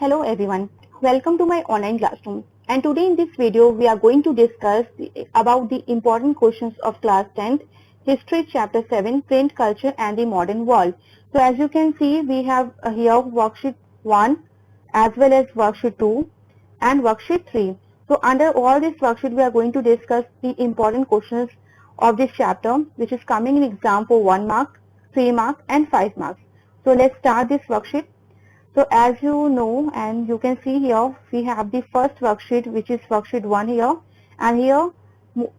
Hello everyone, welcome to my online classroom. And today in this video we are going to discuss about the important questions of class 10th, History chapter 7, Print Culture and the Modern World. So as you can see we have here worksheet 1 as well as worksheet 2 and worksheet 3. So under all this worksheet we are going to discuss the important questions of this chapter which is coming in exam for 1 mark, 3 mark and 5 marks. So let's start this worksheet. So as you know and you can see here we have the first worksheet which is worksheet 1 here, and here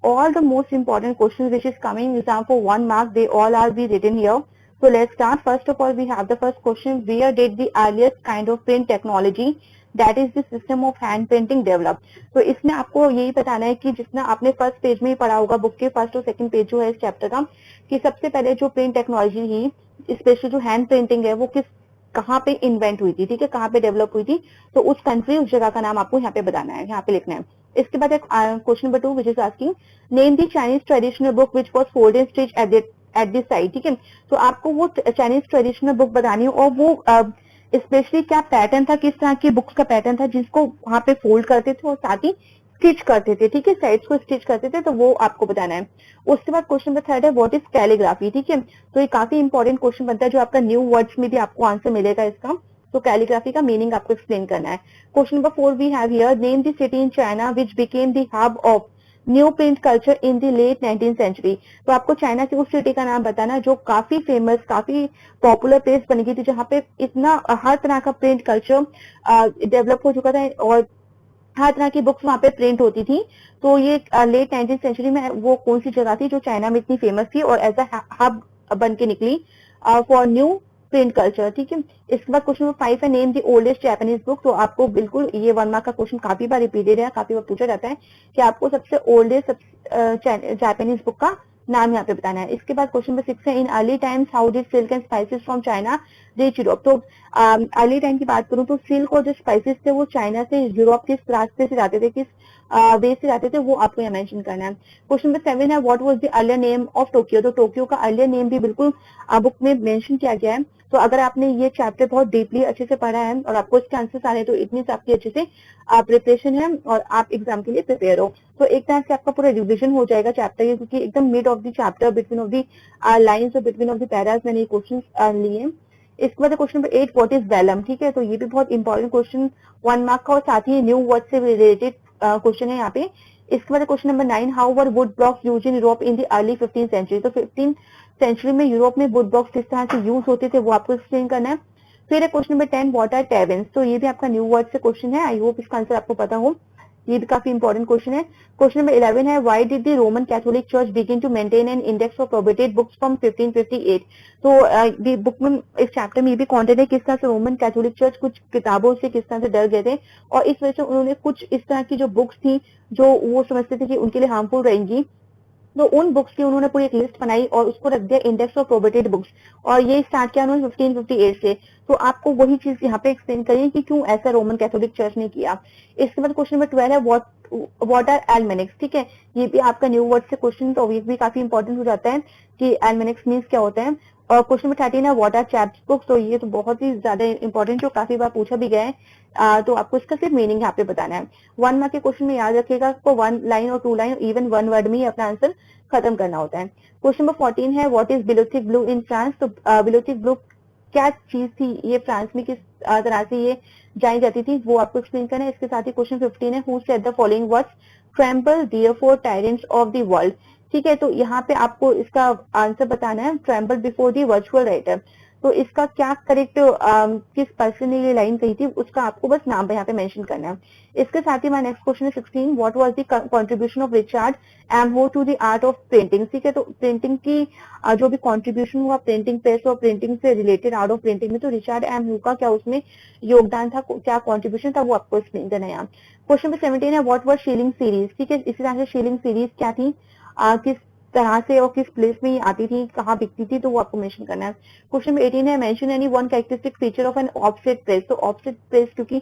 all the most important questions which is coming in exam for 1 mark, they all are be written here. So let's start. First of all we have the first question, where did the earliest kind of print technology that is the system of hand printing develop? तो इसमें आपको यही बताना है कि जितना आपने first page में ही पढ़ा होगा बुक के फर्स्ट और सेकंड पेज जो है इस चैप्टर का, कि सबसे पहले जो प्रिंट टेक्नोलॉजी थी स्पेशली जो हैंड प्रिंटिंग है वो किस कहाँ पे इन्वेंट हुई थी, ठीक है, कहाँ पे डेवलप हुई थी, तो उस कंट्री उस जगह का नाम आपको यहाँ पे बताना है, यहाँ पे लिखना है. इसके बाद एक question number 2 which is asking name the Chinese traditional book which was fold and stitch at this side. ठीक है, तो आपको वो चाइनीज ट्रेडिशनल बुक बतानी है और वो स्पेशली क्या पैटर्न था, किस तरह की बुक्स का पैटर्न था जिसको वहां पे फोल्ड करते थे और साथ ही स्टिच करते थे, ठीक है, साइड्स को स्टिच करते थे, तो वो आपको बताना है. उसके बाद क्वेश्चन नंबर 3 है व्हाट इज कैलीग्राफी. ठीक है, तो ये काफी इंपॉर्टेंट क्वेश्चन बनता है जो आपका न्यू वर्ड्स में भी आपको आंसर मिलेगा इसका. तो कैलीग्राफी का मीनिंग आपको एक्सप्लेन करना है. Question number 4 we have here name the city in China which became the hub of new print culture in the late 19th century. तो आपको चाइना की उस सिटी का नाम बताना जो काफी फेमस, काफी पॉपुलर प्लेस बन गई थी जहाँ पे इतना हर तरह का प्रिंट कल्चर डेवलप हो चुका था और हर तरह की बुक्स वहां पे प्रिंट होती थी. तो ये लेट 19th सेंचुरी में वो कौन सी जगह थी जो चाइना में इतनी फेमस थी और एज अ हब बन के निकली फॉर न्यू प्रिंट कल्चर. ठीक है, इसके बाद क्वेश्चन नंबर 5 है name the oldest Japanese book. तो आपको बिल्कुल ये 1 मार्क का क्वेश्चन काफी बार रिपीटेड है, काफी बार पूछा जाता है कि आपको सबसे ओल्डेस्ट जापानीज बुक का नाम यहाँ पे बताना है. इसके बाद क्वेश्चन नंबर 6 है in early times how did silk and spices from China reach Europe. तो अर्ली टाइम की बात करूं तो सिल्क और जो स्पाइसेस थे वो चाइना से यूरोप किस रास्ते से जाते थे, किस वे से जाते थे, वो आपको यहाँ मेंशन करना है. क्वेश्चन नंबर 7 है what was the earlier name of Tokyo. तो टोक्यो का अर्लियर नेम भी बिल्कुल बुक में मेंशन किया गया है. तो अगर आपने ये चैप्टर बहुत डीपली अच्छे से पढ़ा है और आपको इसके आंसर्स आ रहे हैं तो इतनी से आपकी अच्छे से प्रिपरेशन है और आप एग्जाम के लिए प्रिपेयर हो. तो एक तरह से आपका पूरा रिविजन हो जाएगा चैप्टर ये, क्योंकि एकदम mid of the chapter between of the lines और बिटवीन ऑफ द पैरास मैंने ये क्वेश्चन लिए. इसके बाद question number 8 what is vellum. ठीक है, तो ये भी बहुत इंपॉर्टेंट क्वेश्चन 1 मार्क का और साथ ही न्यू वर्ड से रिलेटेड क्वेश्चन है यहाँ पे. इसके बाद question number 9 how were wood blocks use in Europe in the early 15th century. तो 15th सेंचुरी में यूरोप में वुड ब्लॉक्स किस तरह से यूज होते थे वो आपको एक्सप्लेन करना है. फिर है क्वेश्चन नंबर 10 व्हाट आर टैवर्न्स. तो ये भी आपका न्यू वर्ड से क्वेश्चन है, आई होप इसका आंसर आपको पता हो, ये भी काफी इंपॉर्टेंट क्वेश्चन है. क्वेश्चन नंबर 11 है why did the Roman Catholic church begin to maintain an index of prohibited books from 1558. तो बुक में इस चैप्टर में ये भी कंटेंट है किस तरह से रोमन कैथोलिक चर्च कुछ किताबों से किस तरह से डर गए थे और इस वजह से उन्होंने कुछ इस तरह की जो बुक्स थी जो वो समझते थे कि उनके लिए हार्मफुल रहेंगी, तो उन बुक्स की उन्होंने पूरी एक लिस्ट बनाई और उसको रख दिया इंडेक्स ऑफ प्रोहिबिटेड बुक्स, और ये स्टार्ट किया उन्होंने 1558 से. तो आपको वही चीज यहाँ पे एक्सप्लेन करिए कि क्यों ऐसा रोमन कैथोलिक चर्च ने किया. इसके बाद क्वेश्चन नंबर 12 है व्हाट आर एल्मेनिक्स. ठीक है, ये भी आपका न्यू वर्ड से क्वेश्चन, तो ये भी काफी इंपॉर्टेंट हो जाता है कि एल्मेनिक्स मीन्स क्या होता है. और क्वेश्चन नंबर 13 है व्हाट आर चैप्ट बुक्स. तो ये तो बहुत ही ज्यादा इंपॉर्टेंट जो काफी बार पूछा भी गया है, तो आपको इसका सिर्फ मीनिंग यहाँ पे बताना है. 1 मार्क के क्वेश्चन में याद रखिएगा आपको 1 लाइन और 2 लाइन इवन 1 वर्ड में ही अपना आंसर खत्म करना होता है. क्वेश्चन नंबर 14 है what is Bibliotheque Bleue in France. तो बिलोथिक ब्लू क्या चीज थी, ये फ्रांस में किस तरह से ये जानी जाती थी, वो आपको एक्सप्लेन करना है. इसके साथ ही क्वेश्चन 15 है who said the following words tremble therefore tyrants of the world. ठीक है, तो यहाँ पे आपको इसका आंसर बताना है tremble before the virtual writer. तो इसका क्या करेक्ट किस पर्सन ने ये लाइन कही थी उसका आपको बस नाम यहाँ पे मेंशन करना है. इसके साथ ही माय नेक्स्ट क्वेश्चन है 16 what was the contribution of Richard M Hoe to the art of printing. ठीक है, तो प्रिंटिंग की जो भी कंट्रीब्यूशन हुआ प्रिंटिंग प्रेस और प्रिंटिंग से रिलेटेड आर्ट ऑफ प्रिंटिंग में, तो रिचर्ड एमहो का क्या उसमें योगदान था, क्या कॉन्ट्रीब्यूशन था, वो आपको एक्सप्लेन करना है यहाँ. क्वेश्चन नंबर 17 है व्हाट वाज शीलिंग सीरीज. ठीक है, इसी तरह से शीलिंग सीरीज क्या थी, किस तरह से और किस प्लेस में आती थी, कहाँ बिकती थी, तो वो आपको मेंशन करना है. क्वेश्चन नंबर 18 है mention any one characteristic feature of an offset press. तो ऑफसेट प्रेस क्योंकि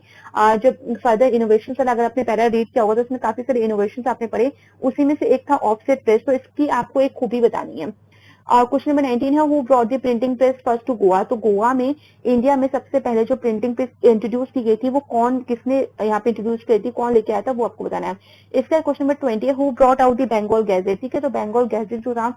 जब फर्दर इनोवेशन वाला अगर आपने पहला रीड किया होगा तो उसमें काफी सारे इनोवेशन आपने पढ़े, उसी में से एक था ऑफसेट प्रेस. तो इसकी आपको एक खूबी बतानी है. और क्वेश्चन नंबर 19 है who brought the printing press first to Goa. तो गोवा में, इंडिया में सबसे पहले जो प्रिंटिंग प्रेस इंट्रोड्यूस की गई थी वो कौन, किसने यहाँ पे इंट्रोड्यूस की थी, कौन लेके आया था, वो आपको बताना है। इसका क्वेश्चन नंबर 20 है who brought out the Bengal Gazette. ठीक है, तो बंगाल गैजेट जो था,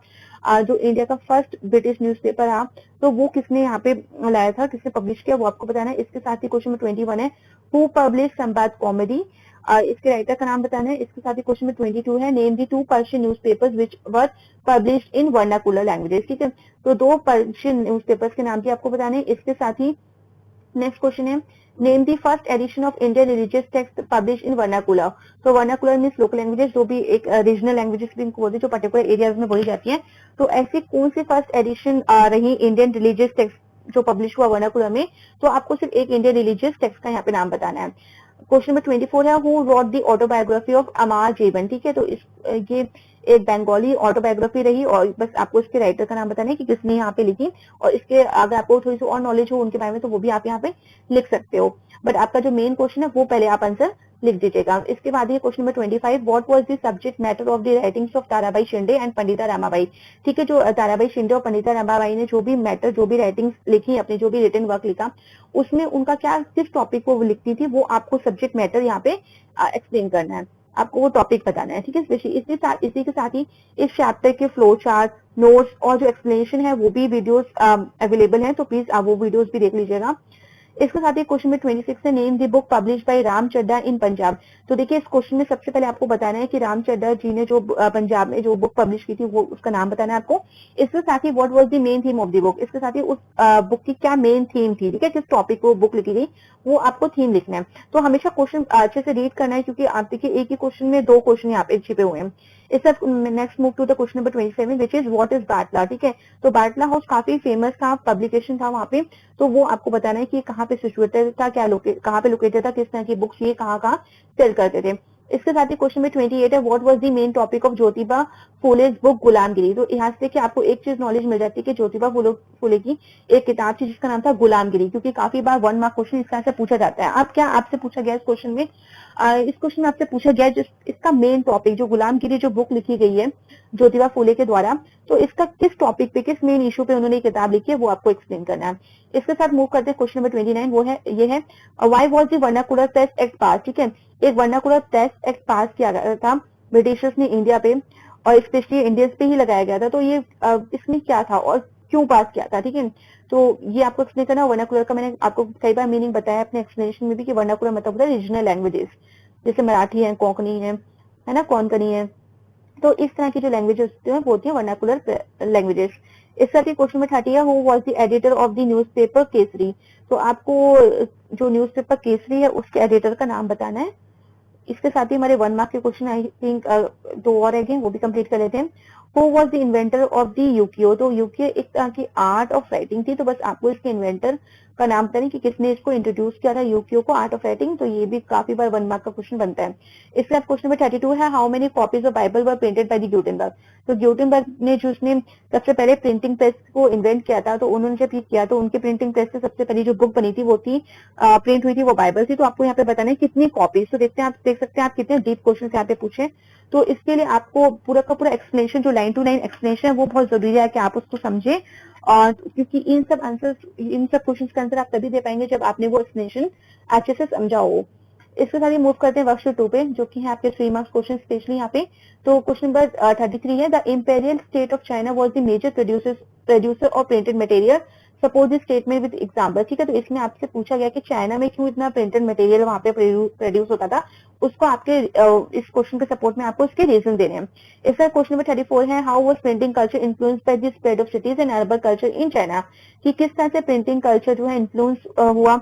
जो इंडिया का फर्स्ट ब्रिटिश न्यूज़पेपर था, तो वो किसने यहाँ पे लाया था, किसने पब्लिश किया, वो आपको बताना है। इसके साथ ही क्वेश्चन नंबर 21 है हु पब्लिश संवाद कॉमेडी। इसके राइटर का नाम बताना है। इसके साथ ही क्वेश्चन नंबर 22 है name the two Persian newspapers which were published in vernacular languages. ठीक है, तो 2 पर्शियन न्यूज़पेपर्स के नाम भी आपको बताने हैं। इसके साथ ही नेक्स्ट क्वेश्चन है name the first edition of Indian religious text publish in vernacular. तो वर्नाकुलर मीन्स लोकल लैंग्वेजेस, जो भी एक रीजनल लैंग्वेजेस भी इनको बोलते हैं, जो पर्टिकुलर एरियाज में बोली जाती है। तो ऐसी कौन सी फर्स्ट एडिशन रही इंडियन रिलीजियस टेक्स्ट जो पब्लिश हुआ वर्नाकुलर में, तो आपको सिर्फ एक इंडियन रिलीजियस टेक्स्ट का यहाँ पे नाम बताना है। क्वेश्चन नंबर 24 है who wrote the autobiography of Amar Jiban. ठीक है, तो ये एक बंगाली ऑटोबायोग्राफी रही, और बस आपको इसके राइटर का नाम बताना है कि किसने यहाँ पे लिखी, और इसके अगर आपको थोड़ी सी और नॉलेज हो उनके बारे में तो वो भी आप यहाँ पे लिख सकते हो। बट आपका जो मेन क्वेश्चन है वो पहले आप आंसर लिख दीजिएगा। इसके बाद ये question number 25 what was the subject matter of the writings of Tarabai Shinde and Pandita Ramabai. ठीक है, जो ताराबाई शिंदे और पंडिता रमाबाई ने जो भी मैटर, जो भी राइटिंग्स लिखी, अपने जो भी रिटन वर्क लिखा, उसमें उनका क्या, किस टॉपिक को वो लिखती थी, वो आपको सब्जेक्ट मैटर यहाँ पे एक्सप्लेन करना है, आपको वो टॉपिक बताना है। ठीक है, इसी के साथ ही इस चैप्टर के फ्लो चार्ट, नोट्स और जो एक्सप्लेनेशन है वो भी वीडियोस अवेलेबल हैं, तो प्लीज आप वो वीडियोस भी देख लीजिएगा। इसके साथ ही क्वेश्चन में 26 है name the book publish by Ram Chaddha in Punjab. तो देखिए, इस क्वेश्चन में सबसे पहले आपको बताना है कि राम चड्ढा जी ने जो पंजाब में जो बुक पब्लिश की थी वो उसका नाम बताना है आपको। इसके साथ ही what was the main theme of the book, इसके साथ ही उस बुक की क्या मेन थीम थी। ठीक है, किस टॉपिक को बुक लिखी गई वो आपको थीम लिखना है। तो हमेशा क्वेश्चन अच्छे से रीड करना है, क्योंकि आप देखिए एक ही क्वेश्चन में 2 क्वेश्चन यहाँ पे छिपे हुए हैं। इसका next move to the question number 27 which is what is Batla. ठीक है, तो बाटला हाउस काफी फेमस था, पब्लिकेशन था वहाँ पे, तो वो आपको बताना है कि कहाँ पे सिचुएटेड था, कहाँ पे लोकेटेड था, किस तरह की बुक्स ये कहाँ कहाँ सेल करते थे। इसके साथ ही क्वेश्चन में 28 है what was the main topic of Jyotiba Phule's book Gulamgiri. तो यहाँ से कि आपको एक चीज नॉलेज मिल जाती है कि ज्योतिबा फुले की एक किताब थी जिसका नाम था गुलामगिरी, क्योंकि काफी बार 1 मार्क क्वेश्चन इस तरह से पूछा जाता है। अब क्या आपसे पूछा गया इस क्वेश्चन में, इस क्वेश्चन में आपसे पूछा गया इसका मेन टॉपिक, जो गुलामगिरी जो बुक लिखी गई है ज्योतिबा फुले के द्वारा, तो इसका किस टॉपिक पे, किस मेन इशू पे उन्होंने किताब लिखी है, वो आपको एक्सप्लेन करना है। इसके साथ मूव करते हैं क्वेश्चन नंबर 29, वो है ये है why was the vernacular test act pass. ठीक है, एक वर्नाकुलर टेस्ट एक्ट पास किया गया था ब्रिटिशर्स ने इंडिया पे, और स्पेशली इंडियंस पे ही लगाया गया था। तो ये इसमें क्या था और क्यों पास किया था। ठीक है, तो ये आपको एक्सप्लेन करना। वर्नाकुलर का मैंने आपको कई बार मीनिंग बताया अपने एक्सप्लेनेशन में भी कि वर्नाकुलर मतलब होता है रीजनल लैंग्वेजेस, जैसे मराठी है, कोंकणी है ना, कोंकणी है, तो इस तरह की जो लैंग्वेजेस होती है वो होती है वर्नाकुलर लैंग्वेजेस। इस तरह के क्वेश्चन में 30 है who was the editor of the newspaper Kesari. तो आपको जो न्यूज़पेपर केसरी है उसके एडिटर का नाम बताना है। इसके साथ ही हमारे 1 मार्क के क्वेश्चन आई थिंक 2 और हैं, वो भी कंप्लीट कर लेते हैं। Who was the inventor of the Yukio. तो यूकियो एक तरह की आर्ट ऑफ राइटिंग थी, तो बस आपको इसके इन्वेंटर का नाम बताने कि किसने इसको इंट्रोड्यूस किया था यूकियो को, आर्ट ऑफ राइटिंग। तो ये भी काफी बार 1 मार्क का क्वेश्चन बनता है। इसके बाद क्वेश्चन नंबर 32 है how many copies of Bible were printed by the Gutenberg. तो ग्यूटेनबर्ग ने जो उसने सबसे पहले प्रिंटिंग प्रेस को इन्वेंट किया था, तो उन्होंने जब ये किया तो उनके प्रिंटिंग प्रेस से सबसे पहली जो बुक बनी थी वो थी, प्रिंट हुई थी, वो बाइबल थी। तो आपको यहाँ पे बताना है कितनी कॉपीज। तो देखते हैं, आप देख सकते हैं आप कितने डीप क्वेश्चन यहाँ पे पूछे। तो इसके लिए आपको पूरा का पूरा एक्सप्लेनेशन, जो लाइन टू लाइन एक्सप्लेनेशन है वो बहुत जरूरी है कि आप उसको समझे, और क्योंकि इन सब क्वेश्चंस का आंसर आप तभी दे पाएंगे जब आपने वो एक्सप्लेनेशन अच्छे से समझा हो। इसके साथ ही मूव करते हैं वर्कशीट 2 पे, जो कि है आपके 3 मार्क्स क्वेश्चन स्पेशली यहाँ पे। तो क्वेश्चन नंबर 33 है the imperial state of China was the major producer of printed material suppose this statement with example. ठीक है, तो इसमें आपसे पूछा गया कि चाइना में क्यों इतना प्रिंटेड मटेरियल वहाँ पे प्रोड्यूस होता था, उसको आपके इस क्वेश्चन के सपोर्ट में आपको इसके रीजन देने हैं। इसका क्वेश्चन नंबर 34 है how was printing culture influenced by the spread of cities and urban culture in China. कि किस तरह से प्रिंटिंग कल्चर जो है इन्फ्लुएंस हुआ,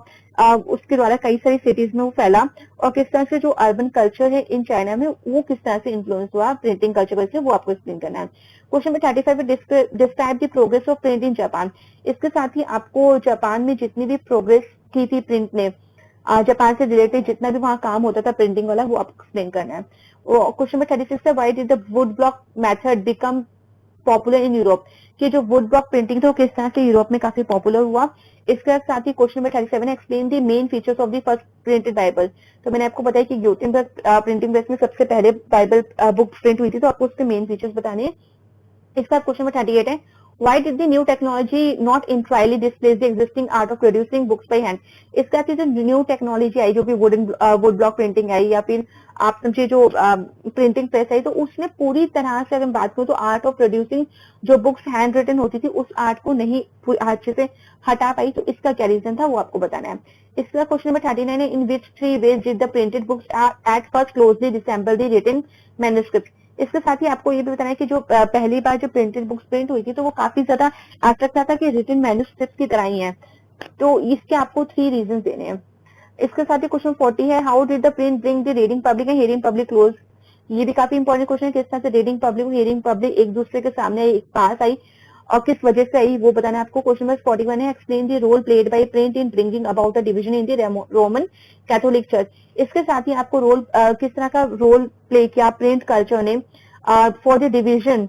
उसके द्वारा कई सारी सिटीज में वो फैला, और किस तरह से जो अर्बन कल्चर है इन चाइना में वो किस तरह से इन्फ्लुएंस हुआ प्रिंटिंग कल्चर से, वो आपको एक्सप्लेन करना है। Question number 35 describe the progress of print in Japan. इसके साथ ही आपको जापान में जितनी भी प्रोग्रेस की थी प्रिंट ने, जापान से रिलेटेड जितना भी वहाँ काम होता था प्रिंटिंग वाला, वो आपको एक्सप्लेन करना है। क्वेश्चन नंबर 36 है why did the wood block method become popular in Europe. कि जो वुड ब्लॉक प्रिंटिंग था वो किस तरह से यूरोप में काफी पॉपुलर हुआ। इसके साथ ही question number 37 explain the main features of the first printed Bible. तो मैंने आपको बताया कि ग्यूटेनबर्ग प्रिंटिंग प्रेस में सबसे पहले बाइबल बुक प्रिंट हुई थी, तो आपको उसके मेन फीचर्स बताने हैं। इसका क्वेश्चन नंबर 38 है Why did the new technology not entirely displace the existing art of producing books by hand? इसका जो न्यू टेक्नोलॉजी आई, जो भी वुड ब्लॉक प्रिंटिंग आई, या फिर आप समझे जो प्रिंटिंग प्रेस आई, तो उसने पूरी तरह से अगर बात करूं तो आर्ट ऑफ प्रोड्यूसिंग जो बुक्स हैंड रिटन होती थी उस आर्ट को नहीं अच्छे से हटा पाई। तो इसका क्या रीजन था वो आपको बताना है। इसका क्वेश्चन नंबर 39 है, इन विच 3 ways did the printed books at first closely resemble the written manuscript? इसके साथ ही आपको ये भी बताना है कि जो पहली बार जो प्रिंटेड बुक्स प्रिंट हुई थी तो वो काफी ज्यादा ऐसा लगता था कि रिटन मैन्युस्क्रिप्ट की तरह ही है। तो इसके आपको 3 रीजन देने हैं। इसके साथ ही क्वेश्चन 40 है, how did the print bring the reading public and hearing public close? ये भी काफी इंपॉर्टेंट क्वेश्चन है, किस तरह से रीडिंग पब्लिक और हियरिंग पब्लिक एक दूसरे के सामने एक पास आई और किस वजह से आई वो बताना है आपको। क्वेश्चन नंबर 41 है, explain the role played by print in bringing about the division in the Roman Catholic church. इसके साथ ही आपको रोल किस तरह का रोल प्ले किया प्रिंट कल्चर ने for the division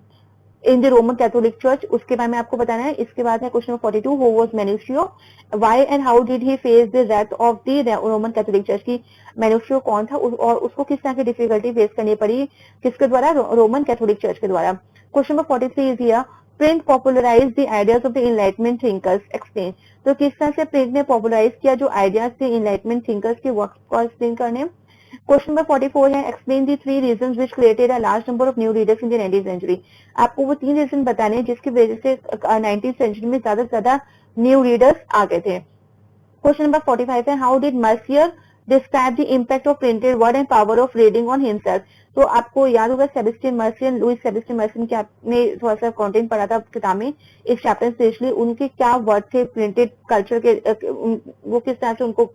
in the Roman Catholic church, उसके बारे में आपको बताना है। इसके बाद है question 42, who was Menocchio, why and how did he face the wrath of the Roman Catholic church? की मेनुशियो कौन था और उसको किस तरह की डिफिकल्टी फेस करनी पड़ी, किसके द्वारा? रोमन कैथोलिक चर्च के द्वारा। Question number 43 is here, print popularise the ideas of the enlightenment thinkers, explain. तो किस तरह से प्रिंट ने पॉपुलराइज किया जो आइडियाज थे एनलाइटमेंट थिंकर्स के वर्क को एक्सप्लेन करने। क्वेश्चन नंबर 44 है, explain the 3 reasons which created a large number of new readers in the 19th century. आपको वो 3 रीजन बताने हैं जिसकी वजह से 19th सेंचुरी में ज्यादा से ज्यादा न्यू रीडर्स आ गए थे। क्वेश्चन नंबर 45 है, how did Mercier describe the impact of printed word and power of reading on himself? तो आपको याद होगा Sebastien Mercier, Louis Sebastien Mercier के आपने थोड़ा सा कंटेंट पढ़ा था किताब में, इस चैप्टर स्पेशली उनके क्या वर्ड थे प्रिंटेड कल्चर के, वो किस तरह से उनको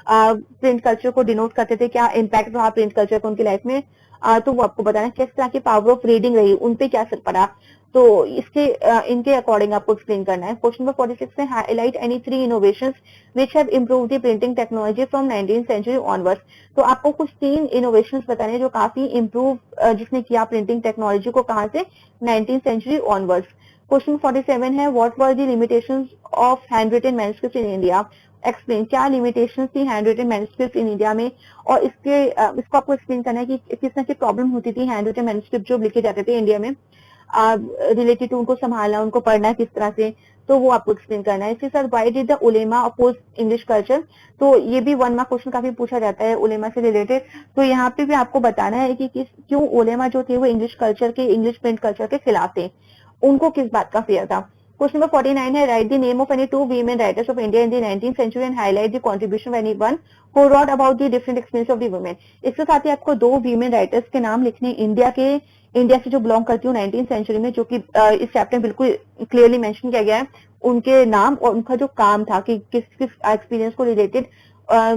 प्रिंट कल्चर को डिनोट करते थे, क्या इम्पैक्ट रहा प्रिंट कल्चर का उनकी लाइफ में, तो वो आपको बताना है। किस तरह की पावर ऑफ रीडिंग रही, उनपे क्या असर पड़ा, तो इसके इनके अकॉर्डिंग आपको एक्सप्लेन करना है। क्वेश्चन नंबर 46 में, highlight any 3 innovations which have improved the printing technology from 19th century onwards. तो आपको कुछ 3 इनोवेशंस बताने हैं जो काफी इंप्रूव जिसने किया प्रिंटिंग टेक्नोलॉजी को, कहां से? 19th century onwards. क्वेश्चन 47 है, what were the limitations of hand written manuscript in India, explain. क्या लिमिटेशंस थी hand written manuscript in India में और इसको आपको एक्सप्लेन करना है कि किस तरह की प्रॉब्लम होती थी हैंड रिटन मैन्युस्क्रिप्ट जो लिखे जाते थे इंडिया में, रिलेटेड टू उनको संभालना, उनको पढ़ना किस तरह से, तो वो आपको एक्सप्लेन करना है। इसके साथ व्हाई डिड द उलेमा अपोज इंग्लिश कल्चर, तो ये भी 1 मार्क क्वेश्चन काफी पूछा जाता है उलेमा से रिलेटेड, तो यहाँ पे भी आपको बताना है कि क्यों उलेमा जो थे वो इंग्लिश कल्चर के, इंग्लिश प्रिंट कल्चर के खिलाफ थे, उनको किस बात का फेयर था। क्वेश्चन नंबर 49 है, write the name of any 2 women writers of India in the 19th century and highlight the contribution of anyone who wrote about the different experience of the women. इसके साथ ही आपको 2 women writers के नाम लिखने India से जो belong करती हूँ 19th सेंचुरी में, जो कि इस चैप्टर में बिल्कुल क्लियरली मेंशन किया गया है, उनके नाम और उनका जो काम था कि किस किस एक्सपीरियंस को रिलेटेड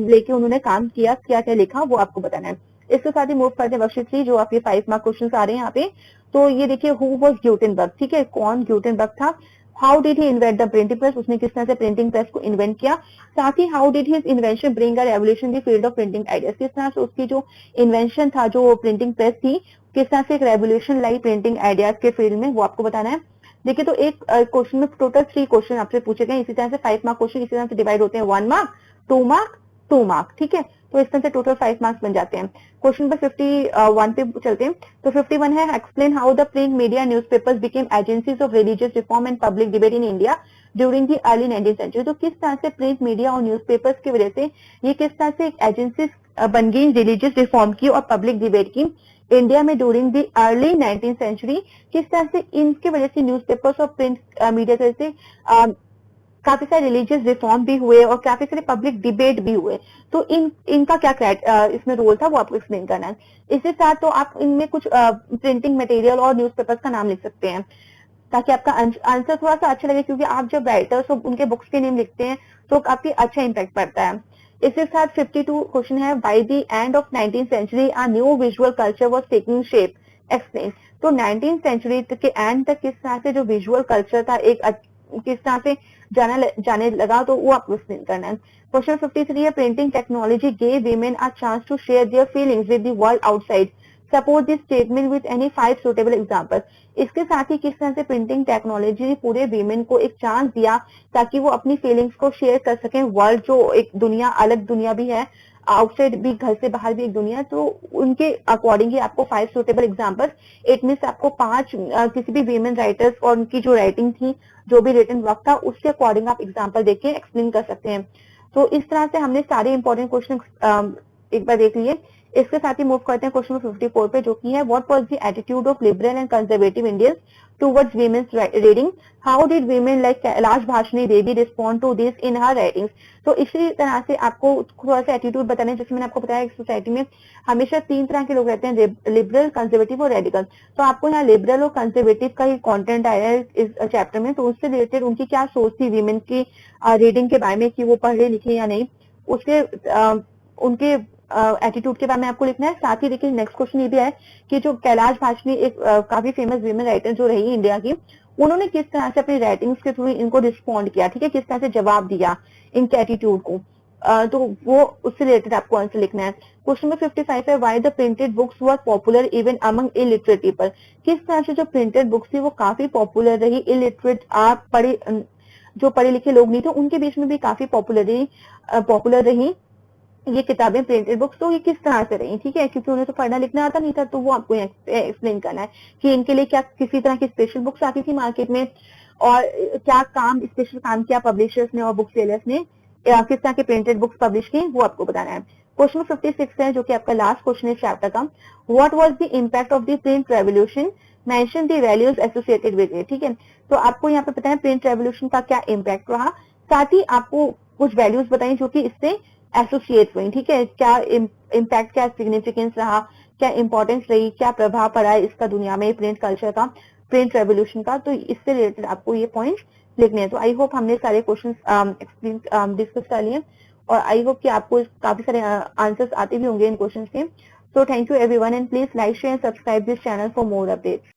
लेके उन्होंने काम किया, क्या क्या लिखा, वो आपको बताना है। इसके साथ ही मूव करते हैं वर्कशीट 3, जो आपके 5 मार्क क्वेश्चन आ रहे हैं यहाँ पे। तो ये देखिए, हु वाज ग्यूटेनबर्ग, ठीक है, कौन ग्यूटेनबर्ग था। How did he invent the printing press, उसने किस तरह से प्रिंटिंग प्रेस को इन्वेंट किया। साथ ही how did his invention bring a revolution the field of printing ideas, किस तरह से उसकी जो इन्वेंशन था, जो प्रिंटिंग प्रेस थी, किस तरह से एक रेवोल्यूशन लाई प्रिंटिंग आइडियाज के फील्ड में, वो आपको बताना है। देखिए, तो एक क्वेश्चन में टोटल 3 क्वेश्चन आपसे पूछे गए, इसी तरह से 5 मार्क क्वेश्चन इसी तरह से डिवाइड होते हैं, 1 मार्क, 2 मार्क, 2 मार्क, ठीक है, तो इस तरह से टोटल 5 मार्क्स बन जाते हैं। क्वेश्चन नंबर 51 पे चलते हैं। तो 51 है, explain how the print media newspapers became agencies of religious reform and public debate in India during the early 19th century. तो किस तरह से प्रिंट मीडिया और न्यूज़पेपर्स की वजह से ये किस तरह से एक एजेंसीज बन गई रिलीजियस रिफॉर्म की और पब्लिक डिबेट की इंडिया में during the early 19th century, किस तरह से इनके वजह से न्यूज़पेपर्स और प्रिंट मीडिया की वजह से काफी सारे रिलीजियस रिफॉर्म भी हुए और काफी सारे पब्लिक डिबेट भी हुए। तो इनका क्या इसमें रोल था, वो आपको एक्सप्लेन करना है। इसके साथ तो आप इनमें कुछ प्रिंटिंग मटेरियल और न्यूज़पेपर्स का नाम लिख सकते हैं ताकि आपका आंसर थोड़ा सा अच्छा लगे, क्योंकि आप जब राइटर्स और उनके बुक्स के नेम लिखते हैं तो काफी अच्छा इम्पैक्ट पड़ता है। इसके साथ 52 क्वेश्चन है, by the end of 19th century a new visual culture was taking shape, explain. तो 19th सेंचुरी के एंड तक किस तरह से जो विजुअल कल्चर था एक किस तरह से जाने लगा, तो वो आपको एक्सप्लेन करना है। क्वेश्चन 53 है, printing technology gave women a chance to share their feelings with the world outside, support this statement with any 5 suitable example. इसके साथ ही किस तरह से प्रिंटिंग टेक्नोलॉजी पूरे वीमेन को एक चांस दिया ताकि वो अपनी फीलिंग्स को शेयर कर सकें, वर्ल्ड जो एक दुनिया, अलग दुनिया भी है आउटसाइड भी, घर से बाहर भी एक दुनिया, तो उनके अकॉर्डिंग ही आपको 5 सुटेबल एग्जांपल्स, इट मीन्स आपको 5 किसी भी वीमेन राइटर्स और उनकी जो राइटिंग थी, जो भी रिटन वर्क था, उसके अकॉर्डिंग आप एग्जाम्पल देख के एक्सप्लेन कर सकते हैं। तो इस तरह से हमने सारे इंपॉर्टेंट क्वेश्चन एक बार देख लिए। इसके साथ ही मूव करते हैं क्वेश्चन 54 पे, जो कि है what was the attitude of liberal and conservative Indians towards women's reading, how did women like Kailash Bhashini Devi respond to this in her writings. तो इसी तरह से आपको थोड़ा सा एटीट्यूड बताने, जैसे मैंने आपको बताया, सोसाइटी में हमेशा 3 तरह के लोग रहते हैं, लिबरल, कंजर्वेटिव और रेडिकल। तो आपको यहाँ लिबरल और कंजर्वेटिव का ही कंटेंट आया है इस चैप्टर में, तो उससे रिलेटेड उनकी क्या सोच थी वीमेन की रीडिंग के बारे में, कि वो पढ़े लिखे या नहीं, उसके उनके एटीट्यूड के बारे में आपको लिखना है। साथ ही देखिए नेक्स्ट क्वेश्चन ये भी है कि जो कैलाश भाषणी एक काफी फेमस वीमेन राइटर जो रही इंडिया की, उन्होंने किस तरह से अपनी राइटिंग्स के थ्रू इनको रिस्पॉन्ड किया, ठीक है, किस तरह से जवाब दिया इनके एटीट्यूड को, तो वो उससे रिलेटेड आपको आंसर लिखना है। क्वेश्चन नंबर 55 है why the printed books were popular even among illiterate people. किस तरह से जो प्रिंटेड बुक्स थी वो काफी पॉपुलर रही, इलिटरेट आप पढ़े जो पढ़े लिखे लोग नहीं थे उनके बीच में भी काफी पॉपुलर रही ये किताबें, प्रिंटेड बुक्स। तो ये किस तरह से रही, ठीक है, क्योंकि उन्हें तो पढ़ना लिखना आता नहीं था, तो वो आपको एक्सप्लेन करना है कि इनके लिए क्या किसी तरह की स्पेशल बुक्स आती थी मार्केट में, और क्या काम, स्पेशल काम किया पब्लिशर्स ने और बुक सेलर्स ने, किस तरह के प्रिंटेड बुक्स पब्लिश की, वो आपको बताना है। क्वेश्चन 56 है, जो कि आपका लास्ट क्वेश्चन है चैप्टर का, what was the impact of the print revolution, mention the values associated with it. ठीक है, तो आपको यहाँ पे पता है प्रिंट रेवोल्यूशन का क्या इम्पैक्ट रहा, साथ ही आपको कुछ वैल्यूज बताई जो कि इससे एसोसिएट हुई, ठीक है, क्या इम्पैक्ट, क्या सिग्निफिकेंस रहा, क्या इंपॉर्टेंस रही, क्या प्रभाव पड़ा है इसका दुनिया में, प्रिंट कल्चर का, प्रिंट रेवोल्यूशन का। तो इससे रिलेटेड आपको ये पॉइंट्स लिखने हैं। तो आई होप हमने सारे क्वेश्चन एक्सप्लेन डिस्कस कर लिए, और आई होप कि आपको काफी सारे आंसर्स आते भी होंगे इन क्वेश्चन के। So thank you everyone, and please like, share and subscribe this channel for more updates.